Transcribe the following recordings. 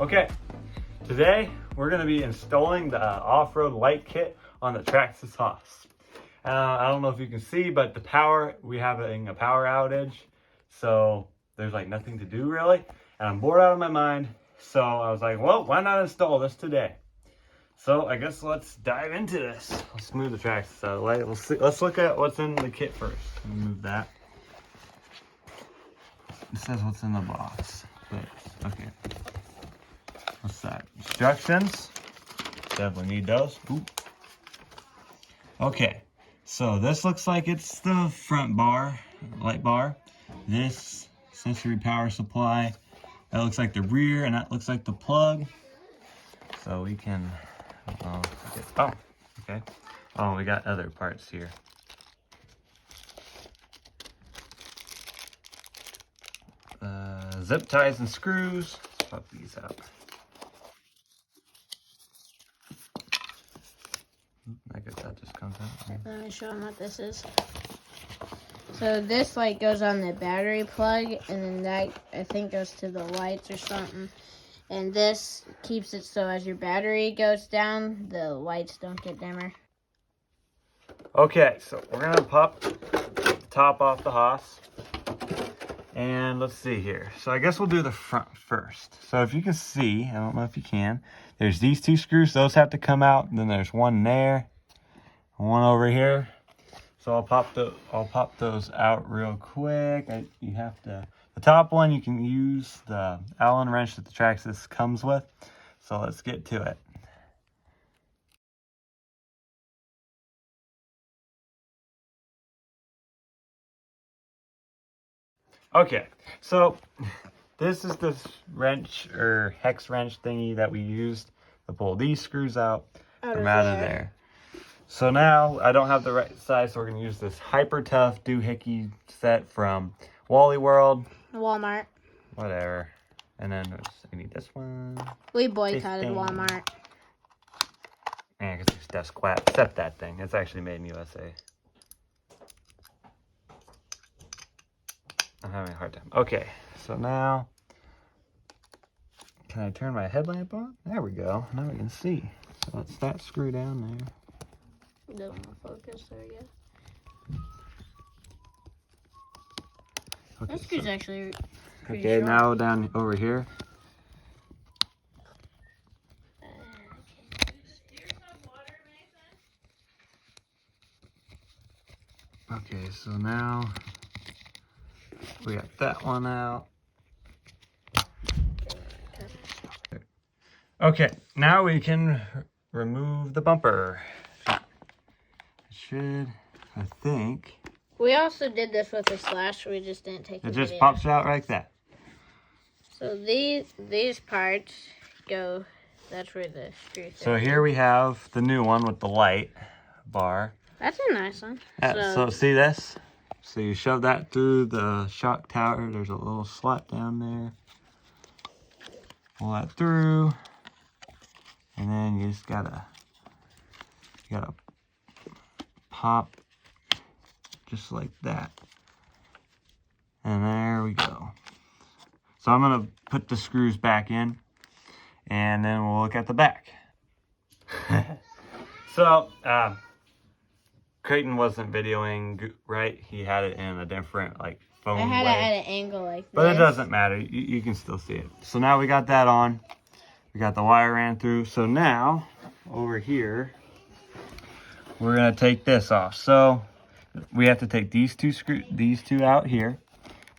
Okay, today we're going to be installing the off-road light kit on the Traxxas Haas. I don't know if you can see, but the power, we have a power outage, so there's like nothing to do really, and I'm bored out of my mind, so I was like, well, why not install this today? So I guess let's dive into this. Let's move the Traxxas out of the way. Let's look at what's in the kit first. Let me move that. It says what's in the box. Okay. What's that? Instructions. Definitely need those. Ooh. Okay. So this looks like it's the front bar, light bar. This sensory power supply. That looks like the rear, and that looks like the plug. So we can. Oh, okay. Oh, we got other parts here. Zip ties and screws. Let's pop these out. I guess that just comes out. Let me show them what this is. So this light goes on the battery plug, and then that I think goes to the lights or something. And this keeps it so as your battery goes down, the lights don't get dimmer. Okay, so we're gonna pop the top off the Haas. And let's see here. So I guess we'll do the front first. So if you can see, I don't know if you can, there's these two screws. Those have to come out. And then there's one there, one over here. So I'll pop those out real quick. The top one, you can use the Allen wrench that the Traxxas comes with. So let's get to it. Okay, so this is the wrench or hex wrench thingy that we used to pull these screws out from out of there. So now I don't have the right size, so we're gonna use this hyper tough doohickey set from Wally World. Walmart. Whatever. And then we need this one. We boycotted Walmart. Yeah, because there's desk quat. Except that thing. It's actually made in USA. I'm having a hard time. Okay, so now, can I turn my headlamp on? There we go. Now we can see. So that's that screw down there. Don't want to focus there yet. Okay, That screw's actually pretty okay, short. now down over here. Okay, so now we got that one out. Okay, now we can remove the bumper. I think. We also did this with a slash, we just didn't take It just pops out like that. So these parts go, that's where the screw fits. So here we have the new one with the light bar. That's a nice one. So see this? So you shove that through the shock tower. There's a little slot down there. Pull that through. And then you just gotta pop just like that. And there we go. So I'm gonna put the screws back in and then we'll look at the back. So, Creighton wasn't videoing right. He had it in a different phone I had way. it at an angle like this. But it doesn't matter. You can still see it. So now we got that on. We got the wire ran through. So now, over here, we're going to take this off. So we have to take these two out here.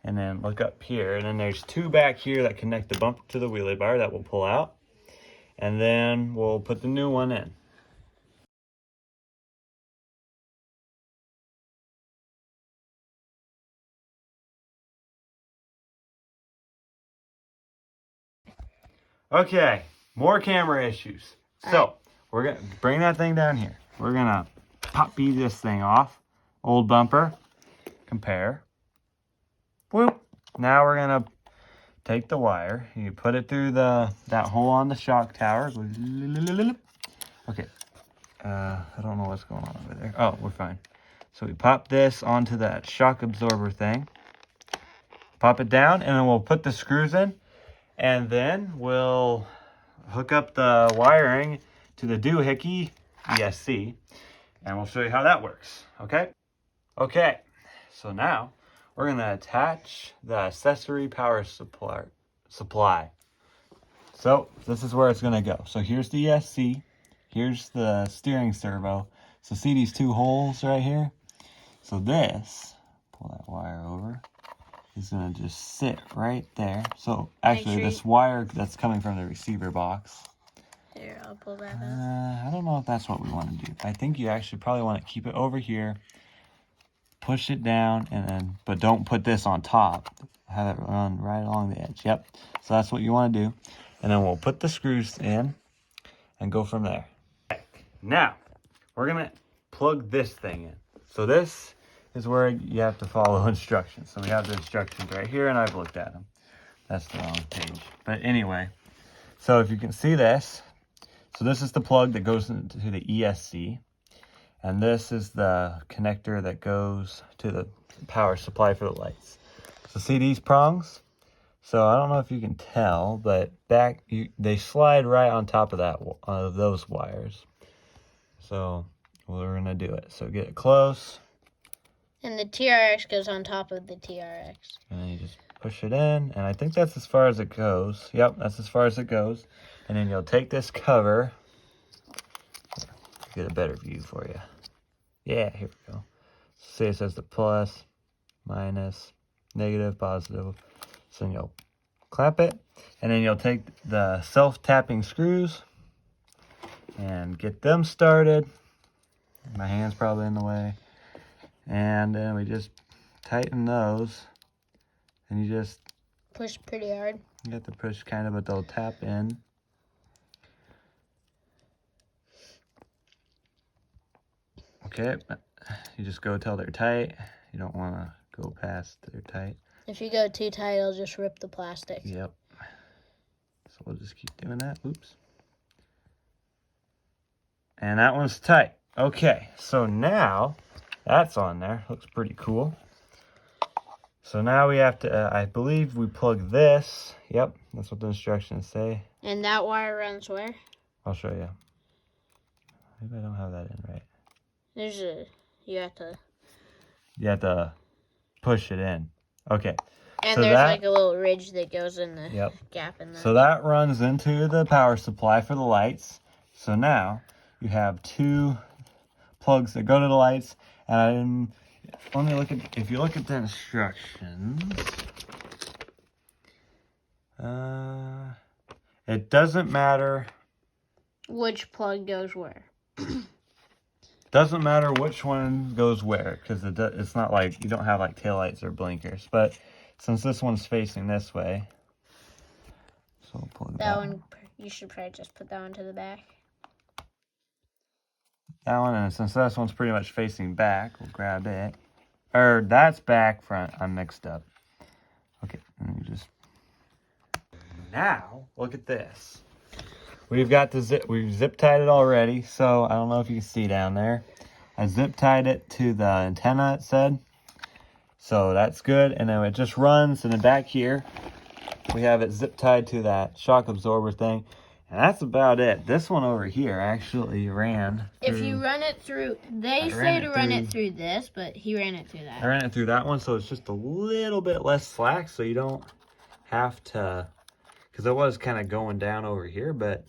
And then look up here. And then there's two back here that connect the bumper to the wheelie bar that we'll pull out. And then we'll put the new one in. Okay, more camera issues. So, we're going to bring that thing down here. We're going to pop-bead this thing off. Old bumper. Compare. Whoop. Now we're going to take the wire. You put it through that hole on the shock tower. Okay. I don't know what's going on over there. Oh, we're fine. So we pop this onto that shock absorber thing. Pop it down, and then we'll put the screws in. And then we'll hook up the wiring to the doohickey ESC, and we'll show you how that works, okay? Okay, so now we're gonna attach the accessory power supply. So this is where it's gonna go. So here's the ESC, here's the steering servo. So see these two holes right here? So this, pull that wire over, is gonna just sit right there. So actually this wire that's coming from the receiver box. Here, I'll pull that up. I don't know if that's what we want to do. I think you actually probably want to keep it over here, push it down, and then, but don't put this on top. Have it run right along the edge. Yep. So that's what you want to do. And then we'll put the screws in and go from there. Now, we're going to plug this thing in. So this is where you have to follow instructions. So we have the instructions right here, and I've looked at them. That's the wrong page. But anyway, so if you can see this, so this is the plug that goes into the ESC. And this is the connector that goes to the power supply for the lights. So see these prongs? So I don't know if you can tell, but they slide right on top of those wires. So we're gonna do it. So get it close. And the TRX goes on top of the TRX. And then you just push it in, and I think that's as far as it goes. Yep, that's as far as it goes. And then you'll take this cover. Get a better view for you. Yeah, here we go. See, it says the plus, minus, negative, positive. So then you'll clamp it, and then you'll take the self-tapping screws and get them started. My hand's probably in the way. And then we just tighten those, and you just push pretty hard. You have to push kind of, but they'll tap in. Okay, you just go till they're tight. You don't want to go past they're tight. If you go too tight, it'll just rip the plastic. Yep. So we'll just keep doing that. Oops. And that one's tight. Okay, so now that's on there. Looks pretty cool. So now we have to, I believe we plug this. Yep, that's what the instructions say. And that wire runs where? I'll show you. Maybe I don't have that in right. You have to push it in. Okay. And so there's like a little ridge that goes in the gap in there. So that runs into the power supply for the lights. So now you have two plugs that go to the lights. And if you look at the instructions, it doesn't matter which plug goes where. Doesn't matter which one goes where, because it's not like you don't have like taillights or blinkers. But since this one's facing this way, so we'll plug that one. You should probably just put that one to the back. That one, and since this one's pretty much facing back, we'll grab it. Or that's back, front. I'm mixed up. Okay, and you just. Now look at this. We've got we've zip tied it already, so I don't know if you can see down there. I zip tied it to the antenna, it said. So that's good, and then it just runs, and then back here, we have it zip tied to that shock absorber thing, and that's about it. This one over here actually ran through, if you run it through, they say to run it through this, but he ran it through that. I ran it through that one, so it's just a little bit less slack, so you don't have to, because it was kind of going down over here, but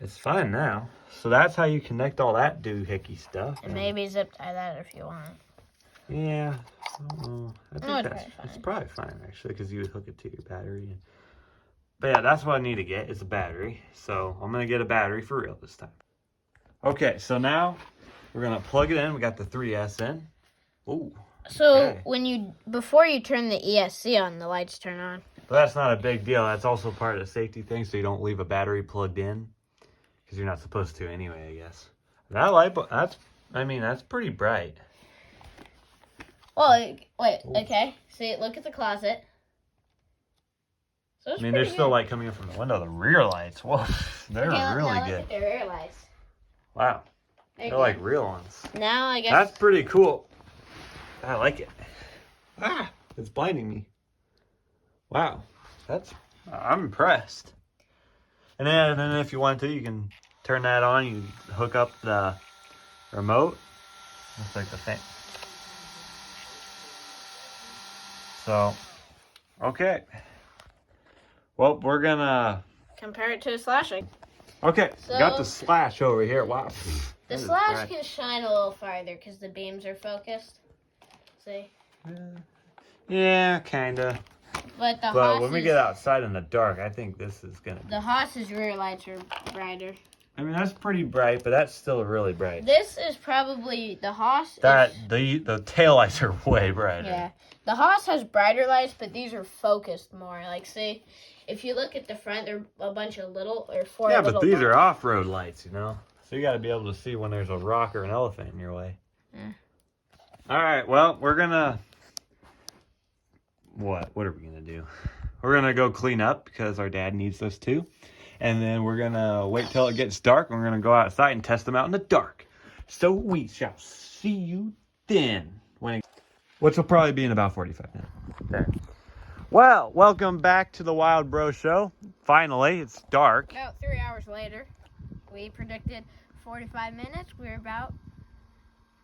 it's fine now. So that's how you connect all that doohickey stuff. And maybe zip tie that if you want. Yeah, I don't know. I think it's probably fine actually, because you would hook it to your battery. But yeah, that's what I need to get is a battery. So I'm gonna get a battery for real this time. Okay, so now we're gonna plug it in. We got the 3S in. Ooh. So before you turn the ESC on, the lights turn on. But that's not a big deal. That's also part of the safety thing, so you don't leave a battery plugged in. Because you're not supposed to anyway, I guess. That light bulb, that's pretty bright. Well, wait, okay. See, look at the closet. So there's still light coming in from the window. The rear lights, whoa, they're really good. Look at the rear lights. Wow, they're like real ones. Now, I guess. That's pretty cool. I like it. Ah, it's blinding me. Wow, that's I'm impressed. And then if you want to, you can turn that on. You hook up the remote. Looks like the thing. So, okay. Well, we're gonna compare it to a slashing. Okay, So, got the slash over here. Wow. The slash can shine a little farther because the beams are focused. See? Yeah, kinda. But when we get outside in the dark, I think this is gonna. The Haas's rear lights are brighter. I mean, that's pretty bright, but that's still really bright. This is probably the Haas. The tail lights are way brighter. Yeah, the Haas has brighter lights, but these are focused more. Like, see, if you look at the front, they're a bunch of little or four. Yeah, little but these bars. are off-road lights, you know. So you got to be able to see when there's a rock or an elephant in your way. Yeah. All right. Well, we're gonna. What are we gonna do? We're gonna go clean up because our dad needs us to. And then we're going to wait till it gets dark. And we're going to go outside and test them out in the dark. So we shall see you then. Which will probably be in about 45 minutes. There. Well, welcome back to the Wild Bro Show. Finally, it's dark. About 3 hours later, we predicted 45 minutes. We're about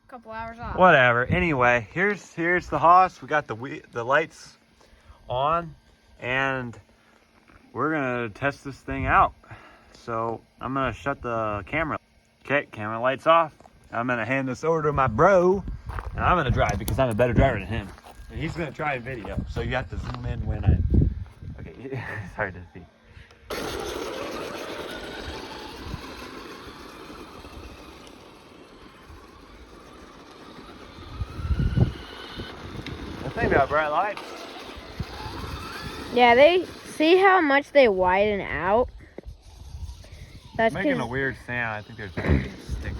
a couple hours off. Whatever. Anyway, here's the Haas. We got the lights on. And we're gonna test this thing out. So I'm gonna shut the camera. Okay, camera lights off. I'm gonna hand this over to my bro, and I'm gonna drive because I'm a better driver than him. And he's gonna try a video, so you have to zoom in when I. Okay, it's hard to see. The thing about bright lights. Yeah, they see how much they widen out. That's making a weird sound. I think there's a stick or something.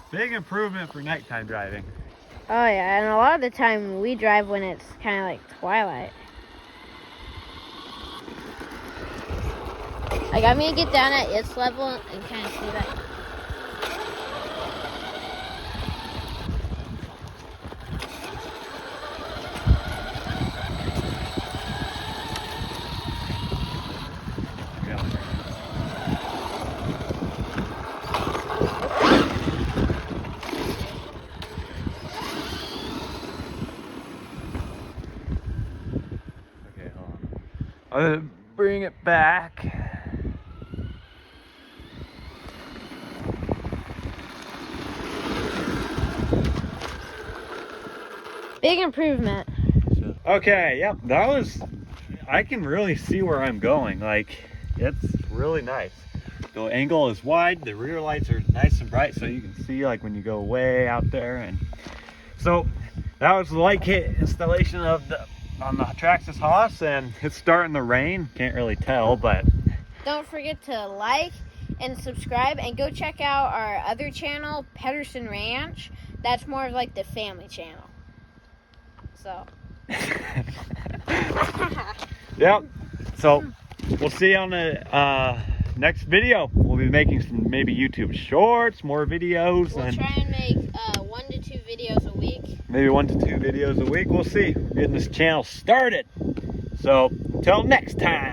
Big improvement for nighttime driving. Oh yeah, and a lot of the time we drive when it's kind of like twilight. Like, I'm gonna get down at its level and kind of see that. I'll bring it back. Big improvement. Okay, yep, that was, I can really see where I'm going. Like, it's really nice. The angle is wide, the rear lights are nice and bright, so you can see like when you go way out there. And so that was the light kit installation on the Traxxas Haas, and it's starting to rain. Can't really tell, but don't forget to like and subscribe, and go check out our other channel, Pedersen Ranch. That's more of like the family channel. So yep, so we'll see you on the next video. We'll be making some maybe YouTube shorts, more videos. We'll try and make 1 to 2 videos a week. Maybe 1 to 2 videos a week. We'll see. We're getting this channel started. So until next time.